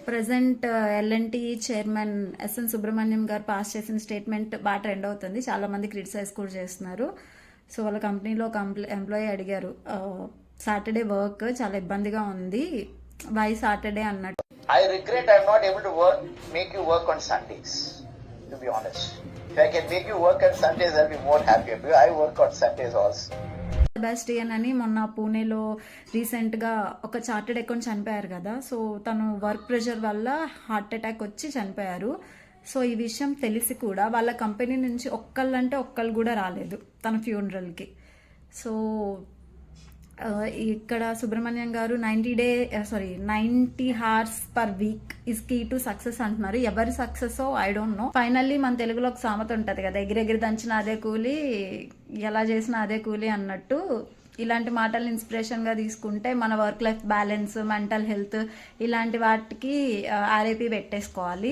Present L&T chairman SN Subrahmanyam గారు pass చేసిన statement బాగా ట్రెండ్ అవుతుంది. చాలా మంది క్రిటిసైజ్ కూడా చేస్తున్నారు. సో వాళ్ళ కంపెనీలో ఒక ఎంప్లాయీ అడిగారు, సాటర్డే వర్క్ చాలా ఇబ్బందిగా ఉంది, వై సాటర్డే అన్నట్టు. I regret I'm not able to make you work on Sundays, to be honest. If I can make you work on Sundays, I'll be more happier, because I work on Sundays also. Sebastian అని మొన్న పూణేలో రీసెంట్గా ఒక chartered account చనిపోయారు కదా. So తను work pressure వల్ల heart attack వచ్చి చనిపోయారు. సో ఈ విషయం తెలిసి కూడా వాళ్ళ కంపెనీ నుంచి ఒక్కళ్ళు కూడా రాలేదు తన ఫ్యూనరల్కి. సో ఇక్కడ సుబ్రహ్మణ్యం గారు 90 hours per week is key to success అంటున్నారు. ఎవరి success I don't know. Finally మన తెలుగులో ఒక సామెత ఉంటుంది కదా, ఎగిరెగిరి దంచిన అదే కూలి, ఎలా చేసినా అదే కూలి అన్నట్టు. ఇలాంటి మాటలు ఇన్స్పిరేషన్గా తీసుకుంటే మన work life balance, mental health ఇలాంటి వాటికి ఆర్ఐపి పెట్టేసుకోవాలి.